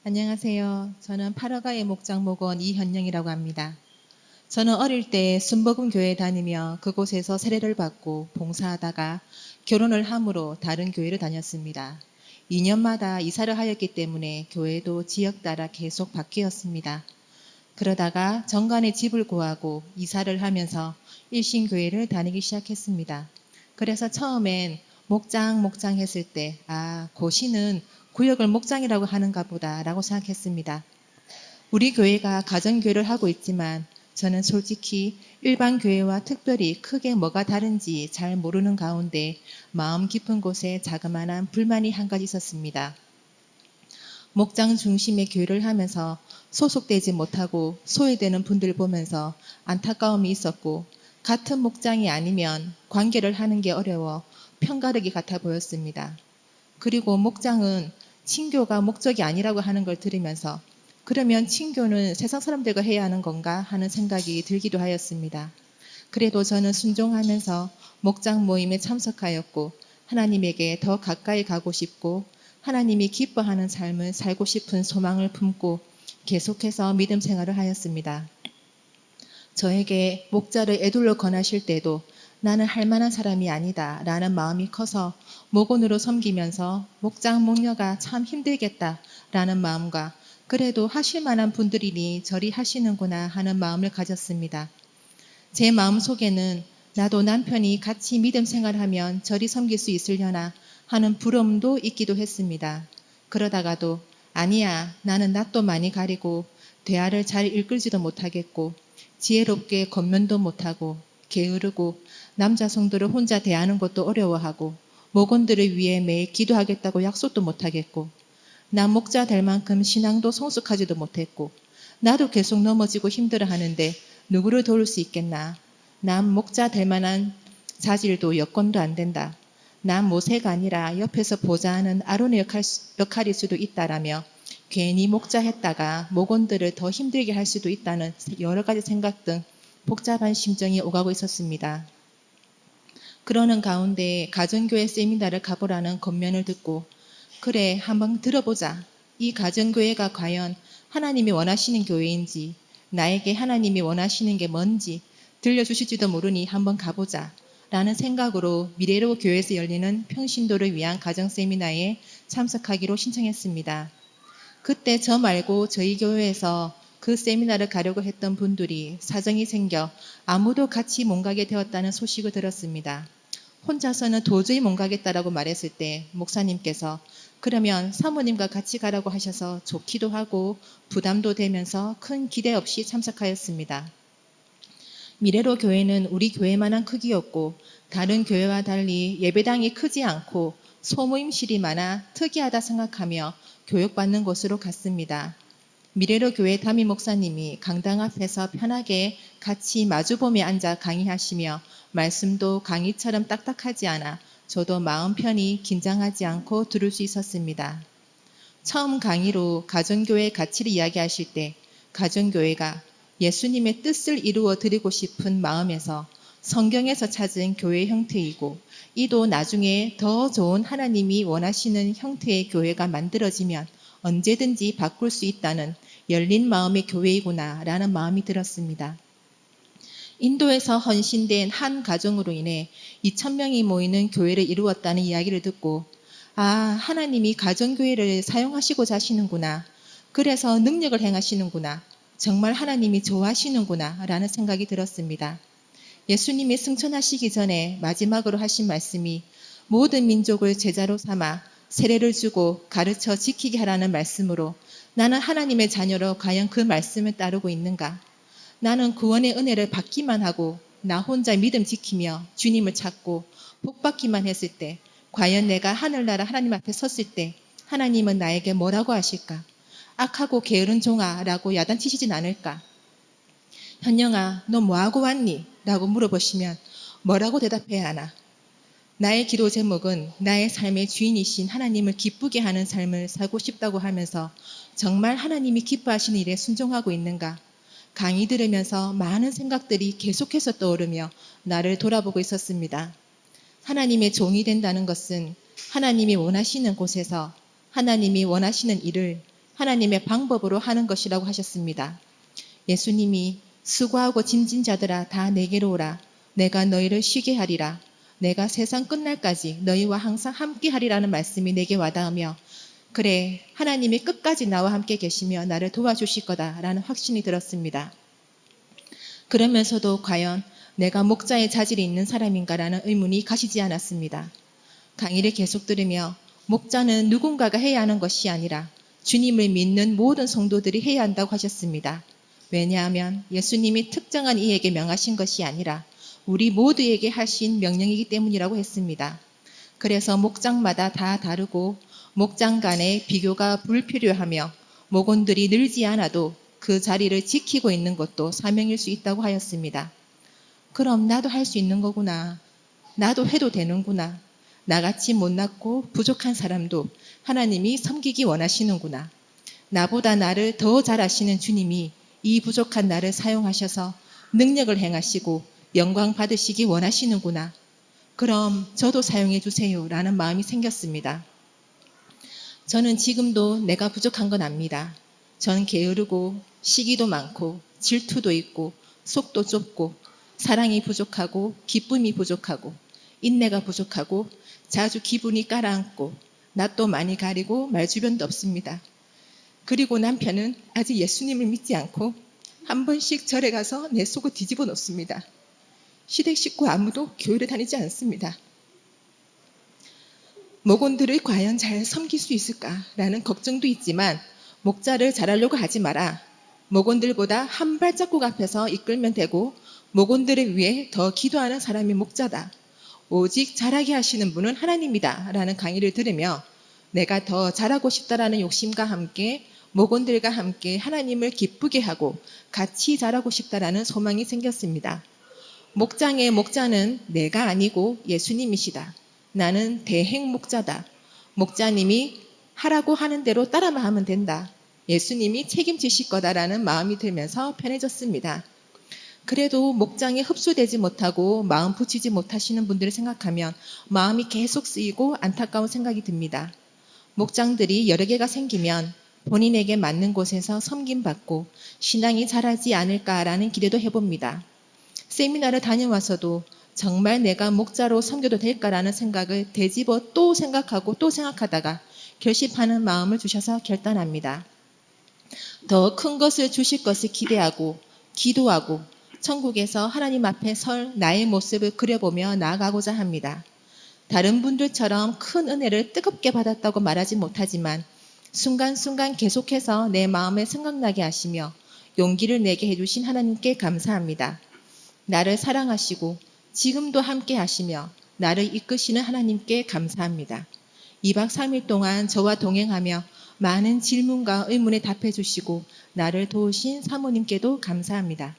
안녕하세요. 저는 파라과이 목장 목원 이현영이라고 합니다. 저는 어릴 때 순복음 교회에 다니며 그곳에서 세례를 받고 봉사하다가 결혼을 함으로 다른 교회를 다녔습니다. 2년마다 이사를 하였기 때문에 교회도 지역 따라 계속 바뀌었습니다. 그러다가 정관에 집을 구하고 이사를 하면서 일신교회를 다니기 시작했습니다. 그래서 처음엔 목장 했을 때 고시는 구역을 목장이라고 하는가 보다라고 생각했습니다. 우리 교회가 가정교회를 하고 있지만 저는 솔직히 일반 교회와 특별히 크게 뭐가 다른지 잘 모르는 가운데 마음 깊은 곳에 자그마한 불만이 한 가지 있었습니다. 목장 중심의 교회를 하면서 소속되지 못하고 소외되는 분들 보면서 안타까움이 있었고, 같은 목장이 아니면 관계를 하는 게 어려워 편가르기 같아 보였습니다. 그리고 목장은 친교가 목적이 아니라고 하는 걸 들으면서 그러면 친교는 세상 사람들과 해야 하는 건가 하는 생각이 들기도 하였습니다. 그래도 저는 순종하면서 목장 모임에 참석하였고 하나님에게 더 가까이 가고 싶고 하나님이 기뻐하는 삶을 살고 싶은 소망을 품고 계속해서 믿음 생활을 하였습니다. 저에게 목자를 애둘러 권하실 때도 나는 할 만한 사람이 아니다 라는 마음이 커서 목원으로 섬기면서 목장 목녀가 참 힘들겠다 라는 마음과 그래도 하실 만한 분들이니 저리 하시는구나 하는 마음을 가졌습니다. 제 마음속에는 나도 남편이 같이 믿음 생활하면 저리 섬길 수 있으려나 하는 부러움도 있기도 했습니다. 그러다가도 아니야, 나는 낯도 많이 가리고 대화를 잘 이끌지도 못하겠고 지혜롭게 겉면도 못하고 게으르고 남자 성도를 혼자 대하는 것도 어려워하고 목원들을 위해 매일 기도하겠다고 약속도 못하겠고 나 목자 될 만큼 신앙도 성숙하지도 못했고 나도 계속 넘어지고 힘들어하는데 누구를 도울 수 있겠나. 난 목자 될 만한 자질도 여건도 안 된다. 난 모세가 아니라 옆에서 보좌하는 아론의 역할일 수도 있다라며 괜히 목자했다가 목원들을 더 힘들게 할 수도 있다는 여러 가지 생각 등 복잡한 심정이 오가고 있었습니다. 그러는 가운데 가정교회 세미나를 가보라는 권면을 듣고 그래 한번 들어보자. 이 가정교회가 과연 하나님이 원하시는 교회인지 나에게 하나님이 원하시는 게 뭔지 들려주실지도 모르니 한번 가보자 라는 생각으로 미래로 교회에서 열리는 평신도를 위한 가정세미나에 참석하기로 신청했습니다. 그때 저 말고 저희 교회에서 그 세미나를 가려고 했던 분들이 사정이 생겨 아무도 같이 못 가게 되었다는 소식을 들었습니다. 혼자서는 도저히 못 가겠다라고 말했을 때 목사님께서 그러면 사모님과 같이 가라고 하셔서 좋기도 하고 부담도 되면서 큰 기대 없이 참석하였습니다. 미래로 교회는 우리 교회만한 크기였고 다른 교회와 달리 예배당이 크지 않고 소모임실이 많아 특이하다 생각하며 교육받는 곳으로 갔습니다. 미래로 교회 담임 목사님이 강당 앞에서 편하게 같이 마주보며 앉아 강의하시며 말씀도 강의처럼 딱딱하지 않아 저도 마음 편히 긴장하지 않고 들을 수 있었습니다. 처음 강의로 가정교회의 가치를 이야기하실 때 가정교회가 예수님의 뜻을 이루어 드리고 싶은 마음에서 성경에서 찾은 교회 형태이고 이도 나중에 더 좋은 하나님이 원하시는 형태의 교회가 만들어지면 언제든지 바꿀 수 있다는 열린 마음의 교회이구나 라는 마음이 들었습니다. 인도에서 헌신된 한 가정으로 인해 2,000명이 모이는 교회를 이루었다는 이야기를 듣고 하나님이 가정교회를 사용하시고자 하시는구나. 그래서 능력을 행하시는구나. 정말 하나님이 좋아하시는구나 라는 생각이 들었습니다. 예수님이 승천하시기 전에 마지막으로 하신 말씀이 모든 민족을 제자로 삼아 세례를 주고 가르쳐 지키게 하라는 말씀으로 나는 하나님의 자녀로 과연 그 말씀을 따르고 있는가? 나는 구원의 은혜를 받기만 하고 나 혼자 믿음 지키며 주님을 찾고 복받기만 했을 때 과연 내가 하늘나라 하나님 앞에 섰을 때 하나님은 나에게 뭐라고 하실까? 악하고 게으른 종아 라고 야단치시진 않을까? 현영아 너 뭐하고 왔니? 라고 물어보시면 뭐라고 대답해야 하나? 나의 기도 제목은 나의 삶의 주인이신 하나님을 기쁘게 하는 삶을 살고 싶다고 하면서 정말 하나님이 기뻐하시는 일에 순종하고 있는가? 강의 들으면서 많은 생각들이 계속해서 떠오르며 나를 돌아보고 있었습니다. 하나님의 종이 된다는 것은 하나님이 원하시는 곳에서 하나님이 원하시는 일을 하나님의 방법으로 하는 것이라고 하셨습니다. 예수님이 수고하고 짐진 자들아 다 내게로 오라. 내가 너희를 쉬게 하리라. 내가 세상 끝날까지 너희와 항상 함께 하리라는 말씀이 내게 와닿으며 그래 하나님이 끝까지 나와 함께 계시며 나를 도와주실 거다라는 확신이 들었습니다. 그러면서도 과연 내가 목자의 자질이 있는 사람인가라는 의문이 가시지 않았습니다. 강의를 계속 들으며 목자는 누군가가 해야 하는 것이 아니라 주님을 믿는 모든 성도들이 해야 한다고 하셨습니다. 왜냐하면 예수님이 특정한 이에게 명하신 것이 아니라 우리 모두에게 하신 명령이기 때문이라고 했습니다. 그래서 목장마다 다 다르고 목장 간의 비교가 불필요하며 목원들이 늘지 않아도 그 자리를 지키고 있는 것도 사명일 수 있다고 하였습니다. 그럼 나도 할 수 있는 거구나. 나도 해도 되는구나. 나같이 못났고 부족한 사람도 하나님이 섬기기 원하시는구나. 나보다 나를 더 잘 아시는 주님이 이 부족한 나를 사용하셔서 능력을 행하시고 영광 받으시기 원하시는구나. 그럼 저도 사용해 주세요 라는 마음이 생겼습니다. 저는 지금도 내가 부족한 건 압니다. 전 게으르고 시기도 많고 질투도 있고 속도 좁고 사랑이 부족하고 기쁨이 부족하고 인내가 부족하고 자주 기분이 가라앉고 낯도 많이 가리고 말주변도 없습니다. 그리고 남편은 아직 예수님을 믿지 않고 한 번씩 절에 가서 내 속을 뒤집어 놓습니다. 시댁 식구 아무도 교회를 다니지 않습니다. 목원들을 과연 잘 섬길 수 있을까라는 걱정도 있지만 목자를 잘하려고 하지 마라. 목원들보다 한 발자국 앞에서 이끌면 되고 목원들을 위해 더 기도하는 사람이 목자다. 오직 잘하게 하시는 분은 하나님이다 라는 강의를 들으며 내가 더 잘하고 싶다라는 욕심과 함께 목원들과 함께 하나님을 기쁘게 하고 같이 잘하고 싶다라는 소망이 생겼습니다. 목장의 목자는 내가 아니고 예수님이시다. 나는 대행 목자다. 목자님이 하라고 하는 대로 따라만 하면 된다. 예수님이 책임지실 거다라는 마음이 들면서 편해졌습니다. 그래도 목장에 흡수되지 못하고 마음 붙이지 못하시는 분들을 생각하면 마음이 계속 쓰이고 안타까운 생각이 듭니다. 목장들이 여러 개가 생기면 본인에게 맞는 곳에서 섬김받고 신앙이 자라지 않을까라는 기대도 해봅니다. 세미나를 다녀와서도 정말 내가 목자로 섬겨도 될까라는 생각을 되짚어 또 생각하고 또 생각하다가 결심하는 마음을 주셔서 결단합니다. 더 큰 것을 주실 것을 기대하고 기도하고 천국에서 하나님 앞에 설 나의 모습을 그려보며 나아가고자 합니다. 다른 분들처럼 큰 은혜를 뜨겁게 받았다고 말하지 못하지만 순간순간 계속해서 내 마음에 생각나게 하시며 용기를 내게 해주신 하나님께 감사합니다. 나를 사랑하시고 지금도 함께 하시며 나를 이끄시는 하나님께 감사합니다. 2박 3일 동안 저와 동행하며 많은 질문과 의문에 답해 주시고 나를 도우신 사모님께도 감사합니다.